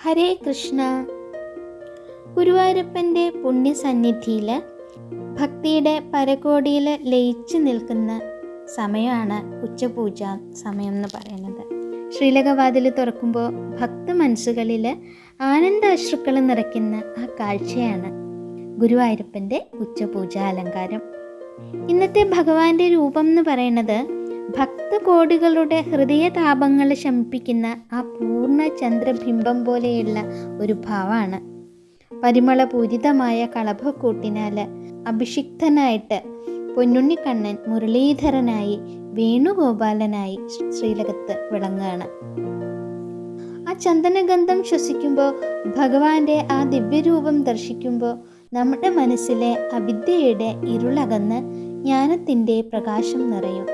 ഹരേ കൃഷ്ണ. ഗുരുവായൂരപ്പൻ്റെ പുണ്യസന്നിധിയിൽ ഭക്തിയുടെ പരകോടിയിൽ ലയിച്ചു നിൽക്കുന്ന സമയമാണ് ഉച്ചപൂജ സമയം എന്ന് പറയുന്നത്. ശ്രീലകവാതിൽ തുറക്കുമ്പോൾ ഭക്ത മനസ്സുകളിൽ ആനന്ദാശ്രുക്കൾ നിറയ്ക്കുന്ന ആ കാഴ്ചയാണ് ഗുരുവായൂരപ്പൻ്റെ ഉച്ചപൂജ അലങ്കാരം. ഇന്നത്തെ ഭഗവാന്റെ രൂപം എന്ന് പറയുന്നത് ഭക്തകോടികളുടെ ഹൃദയതാപങ്ങൾ ശമിപ്പിക്കുന്ന ആ പൂർണ്ണ ചന്ദ്രബിംബം പോലെയുള്ള ഒരു ഭാവമാണ്. പരിമളപൂരിതമായ കളഭക്കൂട്ടിനാൽ അഭിഷിക്തനായിട്ട് പൊന്നുണ്ണിക്കണ്ണൻ മുരളീധരനായി വേണുഗോപാലനായി ശ്രീലകത്ത് വിളങ്ങുകയാണ്. ആ ചന്ദനഗന്ധം ശ്വസിക്കുമ്പോൾ, ഭഗവാന്റെ ആ ദിവ്യരൂപം ദർശിക്കുമ്പോൾ നമ്മുടെ മനസ്സിലെ അവിദ്യയുടെ ഇരുളകന്ന് ജ്ഞാനത്തിൻ്റെ പ്രകാശം നിറയും.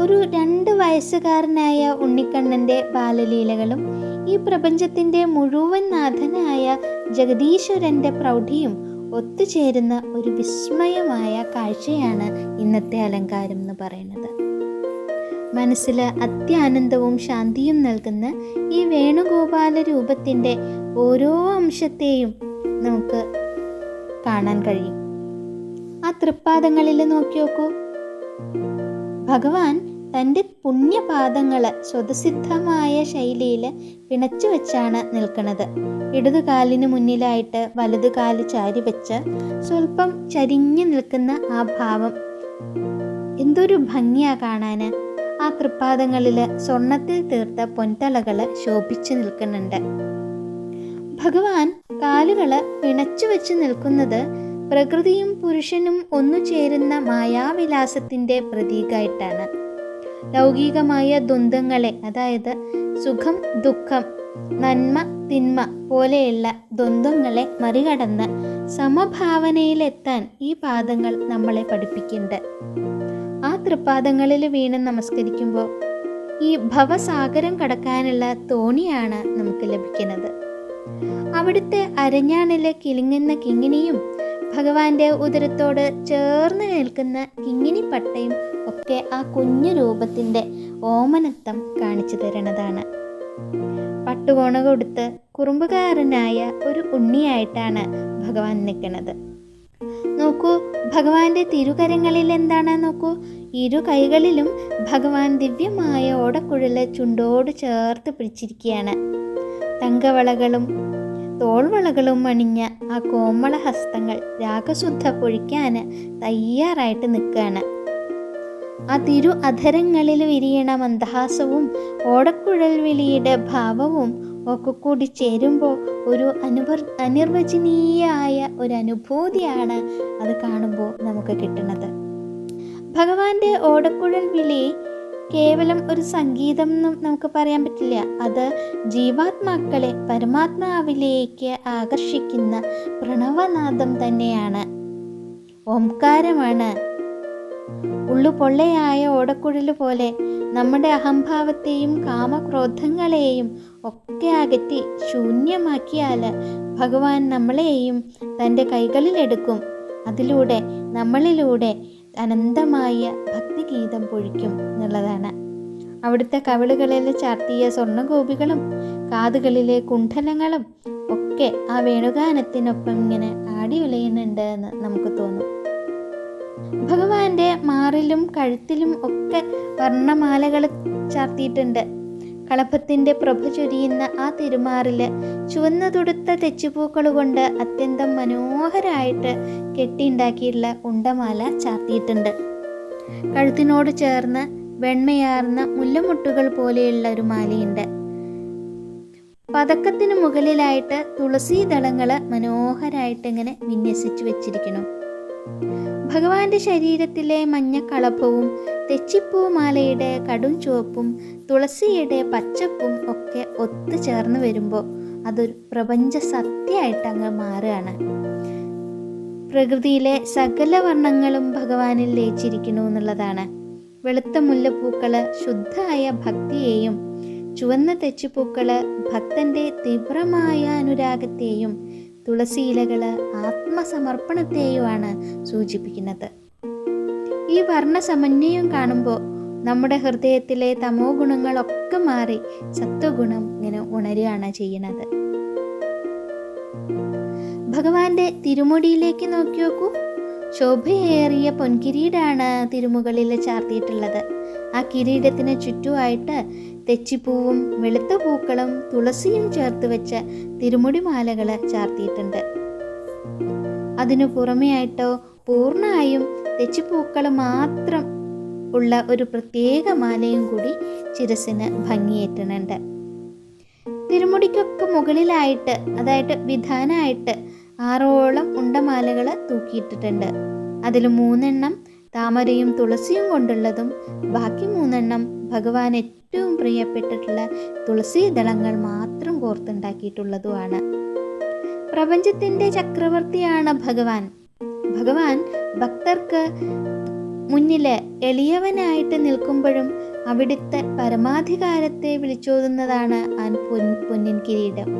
ഒരു 2 വയസ്സുകാരനായ ഉണ്ണിക്കണ്ണൻ്റെ ബാലലീലകളും ഈ പ്രപഞ്ചത്തിൻ്റെ മുഴുവൻ നാഥനായ ജഗദീശ്വരൻ്റെ പ്രൗഢിയും ഒത്തുചേരുന്ന ഒരു വിസ്മയമായ കാഴ്ചയാണ് ഇന്നത്തെ അലങ്കാരം എന്ന് പറയുന്നത്. മനസ്സിൽ അത്യാനന്ദവും ശാന്തിയും നൽകുന്ന ഈ വേണുഗോപാല രൂപത്തിൻ്റെ ഓരോ അംശത്തെയും നമുക്ക് കാണാൻ കഴിയും. ആ തൃപ്പാദങ്ങളിൽ നോക്കി നോക്കൂ. ഭഗവാൻ തൻ്റെ പുണ്യപാദങ്ങൾ സ്വതസിദ്ധമായ ശൈലിയിൽ പിണച്ചു വെച്ചാണ് നിൽക്കുന്നത്. ഇടതുകാലിന് മുന്നിലായിട്ട് വലതുകാല് ചാരി വെച്ച് സ്വല്പം ചരിഞ്ഞു നിൽക്കുന്ന ആ ഭാവം എന്തൊരു ഭംഗിയാ കാണാൻ. ആ തൃപ്പാദങ്ങളിൽ സ്വർണത്തിൽ തീർത്ത പൊൻതളകൾ ശോഭിച്ചു നിൽക്കുന്നുണ്ട്. ഭഗവാൻ കാലുകൾ പിണച്ചു വെച്ച് നിൽക്കുന്നത് പ്രകൃതിയും പുരുഷനും ഒന്നു ചേരുന്ന മായാവിലാസത്തിൻ്റെ പ്രതീകമായിട്ടാണ്. ലൗകികമായ ദ്വന്ദ്ങ്ങളെ, അതായത് സുഖം ദുഃഖം നന്മ തിന്മ പോലെയുള്ള ദ്വന്ദ്ങ്ങളെ മറികടന്ന് സമഭാവനയിലെത്താൻ ഈ പാദങ്ങൾ നമ്മളെ പഠിപ്പിക്കുന്നുണ്ട്. ആ തൃപ്പാദങ്ങളിൽ വീണ് നമസ്കരിക്കുമ്പോൾ ഈ ഭവസാഗരം കടക്കാനുള്ള തോണിയാണ് നമുക്ക് ലഭിക്കുന്നത്. അവിടുത്തെ അരഞ്ഞാണിലെ കിലുങ്ങുന്ന കിങ്ങിണിയും ഭഗവാന്റെ ഉദരത്തോട് ചേർന്ന് നിൽക്കുന്ന കിങ്ങിണി പട്ടയും ഒക്കെ ആ കുഞ്ഞു രൂപത്തിൻ്റെ ഓമനത്വം കാണിച്ചു തരുന്നതാണ്. പട്ടുകോണ കൊടുത്ത് കുറുമ്പുകാരനായ ഒരു ഉണ്ണിയായിട്ടാണ് ഭഗവാൻ നിൽക്കുന്നത്. നോക്കൂ, ഭഗവാന്റെ തിരുകരങ്ങളിൽ എന്താണ് നോക്കൂ. 2 കൈകളിലും ഭഗവാൻ ദിവ്യമായ ഓടക്കുഴല് ചുണ്ടോട് ചേർത്ത് പിടിച്ചിരിക്കുകയാണ്. തങ്കവളകളും തോൾവളകളും അണിഞ്ഞ ആ കോമള ഹസ്തങ്ങൾ രാഗശുദ്ധ പൊഴിക്കാൻ തയ്യാറായിട്ട് നിൽക്കുകയാണ്. ആ തിരു അധരങ്ങളിൽ വിരിയണ മന്ദഹാസവും ഓടക്കുഴൽ വിളിയുടെ ഭാവവും ഒക്കെ കൂടി ചേരുമ്പോൾ ഒരു അനിർവചനീയമായ ഒരു അനുഭൂതിയാണ് അത് കാണുമ്പോൾ നമുക്ക് കിട്ടുന്നത്. ഭഗവാന്റെ ഓടക്കുഴൽ വിളി കേവലം ഒരു സംഗീതം എന്നും നമുക്ക് പറയാൻ പറ്റില്ല. അത് ജീവാത്മാക്കളെ പരമാത്മാവിലേക്ക് ആകർഷിക്കുന്ന പ്രണവനാദം തന്നെയാണ്. ഓംകാരമാണ്. ഉള്ളുപൊള്ളയായ ഓടക്കുഴൽ പോലെ നമ്മുടെ അഹംഭാവത്തെയും കാമക്രോധങ്ങളെയും ഒക്കെ അകറ്റി ശൂന്യമാക്കിയാൽ ഭഗവാൻ നമ്മളെയും തൻ്റെ കൈകളിലെടുക്കും. അതിലൂടെ നമ്മളിലൂടെ അനന്തമായ ഭക്തിഗീതം പൊഴിക്കും എന്നുള്ളതാണ്. അവിടുത്തെ കവിളുകളിൽ ചാർത്തിയ സ്വർണ്ണഗോപികളും കാതുകളിലെ കുണ്ഡലങ്ങളും ഒക്കെ ആ വേണുഗാനത്തിനൊപ്പം ഇങ്ങനെ ആടി ഉലയുന്നുണ്ട് എന്ന് നമുക്ക് തോന്നും. ഭഗവാന്റെ മാറിലും കഴുത്തിലും ഒക്കെ വർണ്ണമാലകൾ ചാർത്തിയിട്ടുണ്ട്. കളഭത്തിൻ്റെ പ്രഭ ചൊരിയുന്ന ആ തിരുമാറിൽ ചുവന്ന തുടുത്ത തെച്ചിപ്പൂക്കൾ കൊണ്ട് അത്യന്തം മനോഹരമായിട്ട് കെട്ടിയുണ്ടാക്കിയിട്ടുള്ള ഉണ്ടമാല ചാർത്തിയിട്ടുണ്ട്. കഴുത്തിനോട് ചേർന്ന് വെണ്മയാർന്ന മുല്ലമുട്ടുകൾ പോലെയുള്ള ഒരു മാലയുണ്ട്. പതക്കത്തിന് മുകളിലായിട്ട് തുളസീദളങ്ങൾ മനോഹരമായിട്ട് ഇങ്ങനെ വിന്യസിച്ചു വെച്ചിരിക്കുന്നു. ഭഗവാന്റെ ശരീരത്തിലെ മഞ്ഞക്കളഭവും തെച്ചിപ്പൂമാലയുടെ കടും ചുവപ്പും തുളസിയുടെ പച്ചപ്പും ഒക്കെ ഒത്തുചേർന്ന് വരുമ്പോൾ അതൊരു പ്രപഞ്ച സത്യമായിട്ട് അങ്ങ് മാറുകയാണ്. പ്രകൃതിയിലെ സകല വർണ്ണങ്ങളും ഭഗവാനിൽ ലയിച്ചിരിക്കുന്നു എന്നുള്ളതാണ്. വെളുത്ത മുല്ലപ്പൂക്കൾ ശുദ്ധമായ ഭക്തിയെയും, ചുവന്ന തെച്ചിപ്പൂക്കൾ ഭക്തൻ്റെ തീവ്രമായ അനുരാഗത്തെയും, തുളസിയിലകൾ ആത്മസമർപ്പണത്തെയുമാണ് സൂചിപ്പിക്കുന്നത്. ഈ വർണ്ണസമന്വയം കാണുമ്പോൾ നമ്മുടെ ഹൃദയത്തിലെ തമോ ഗുണങ്ങളൊക്കെ മാറി സത്വഗുണം ഇങ്ങനെ ഉണരുകയാണ് ചെയ്യണത്. ഭഗവാന്റെ തിരുമുടിയിലേക്ക് നോക്കി നോക്കൂ. ശോഭയേറിയ പൊൻകിരീടാണ് തിരുമുകളിൽ ചാർത്തിയിട്ടുള്ളത്. ആ കിരീടത്തിന് ചുറ്റുമായിട്ട് തെച്ചിപ്പൂവും വെളുത്ത പൂക്കളും തുളസിയും ചേർത്ത് വെച്ച തിരുമുടിമാലകൾ ചാർത്തിയിട്ടുണ്ട്. അതിനു പുറമെയായിട്ടോ പൂർണ്ണമായും തെച്ചിപ്പൂക്കൾ മാത്രം ഉള്ള ഒരു പ്രത്യേക മാലയും കൂടി ശിരസിന് ഭംഗിയേറ്റുന്നുണ്ട്. തിരുമുടിക്കൊക്കെ മുകളിലായിട്ട്, അതായത് വിധാനമായിട്ട് 6ഓളം ഉണ്ടമാലകൾ തൂക്കിയിട്ടിട്ടുണ്ട്. അതിൽ 3 താമരയും തുളസിയും കൊണ്ടുള്ളതും ബാക്കി 3 ഭഗവാൻ ഏറ്റവും പ്രിയപ്പെട്ടിട്ടുള്ള തുളസി ദളങ്ങൾ മാത്രം കോർത്തുണ്ടാക്കിയിട്ടുള്ളതുമാണ്. പ്രപഞ്ചത്തിൻ്റെ ചക്രവർത്തിയാണ് ഭഗവാൻ. ഭഗവാൻ ഭക്തർക്ക് മുന്നിൽ എളിയവനായിട്ട് നിൽക്കുമ്പോഴും അവിടുത്തെ പരമാധികാരത്തെ വിളിച്ചോതുന്നതാണ് ആ പൊന്നിൻ കിരീടം.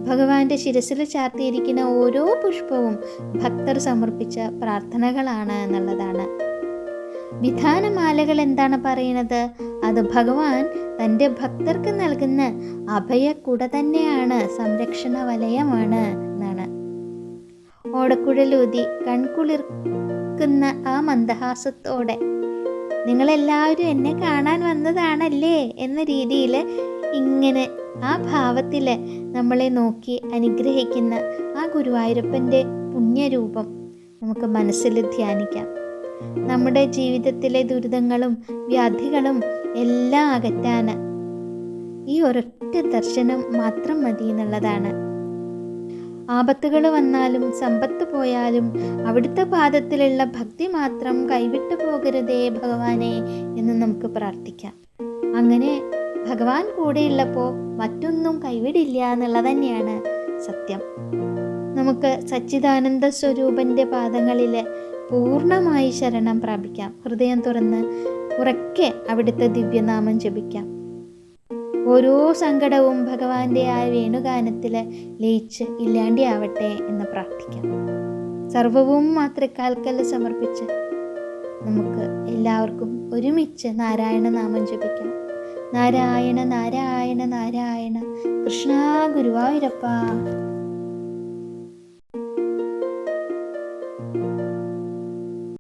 ഭഗവാന്റെ ശിരസിൽ ചാർത്തിയിരിക്കുന്ന ഓരോ പുഷ്പവും ഭക്തർ സമർപ്പിച്ച പ്രാർത്ഥനകളാണ് എന്നുള്ളതാണ്. വിധാനമാലകൾ എന്താണ് പറയുന്നത്? അത് ഭഗവാൻ തൻ്റെ ഭക്തർക്ക് നൽകുന്ന അഭയക്കുട തന്നെയാണ്, സംരക്ഷണ വലയമാണ് എന്നാണ്. ഓടക്കുഴലൂതി കൺകുളിർക്കുന്ന ആ മന്ദഹാസത്തോടെ നിങ്ങളെല്ലാവരും എന്നെ കാണാൻ വന്നതാണല്ലേ എന്ന രീതിയിൽ ഇങ്ങനെ ആ ഭാവത്തിൽ നമ്മളെ നോക്കി അനുഗ്രഹിക്കുന്ന ആ ഗുരുവായൂരപ്പൻ്റെ പുണ്യരൂപം നമുക്ക് മനസ്സിൽ ധ്യാനിക്കാം. നമ്മുടെ ജീവിതത്തിലെ ദുരിതങ്ങളും വ്യാധികളും എല്ലാം അകറ്റാൻ ഈ ഒരൊറ്റ ദർശനം മാത്രം മതി എന്നുള്ളതാണ്. ആപത്തുകൾ വന്നാലും സമ്പത്ത് പോയാലും അവിടുത്തെ പാദത്തിലുള്ള ഭക്തി മാത്രം കൈവിട്ടു പോകരുതേ ഭഗവാനെ എന്ന് നമുക്ക് പ്രാർത്ഥിക്കാം. അങ്ങനെ ഭഗവാൻ കൂടെയുള്ളപ്പോൾ മറ്റൊന്നും കൈവിടില്ല എന്നുള്ളത് തന്നെയാണ് സത്യം. നമുക്ക് സച്ചിദാനന്ദ സ്വരൂപൻ്റെ പാദങ്ങളിൽ പൂർണ്ണമായി ശരണം പ്രാപിക്കാം. ഹൃദയം തുറന്ന് ഉറക്കെ അവിടുത്തെ ദിവ്യനാമം ജപിക്കാം. ഓരോ സങ്കടവും ഭഗവാന്റെ ആ വേണുഗാനത്തിൽ ലയിച്ച് ഇല്ലാണ്ടിയാവട്ടെ എന്ന് പ്രാർത്ഥിക്കാം. സർവവും മാത്രക്കാൽക്കൽ സമർപ്പിച്ച് നമുക്ക് എല്ലാവർക്കും ഒരുമിച്ച് നാരായണ നാമം ജപിക്കാം. നാരായണ നാരായണ നാരായണ, കൃഷ്ണ ഗുരുവായൂരപ്പ.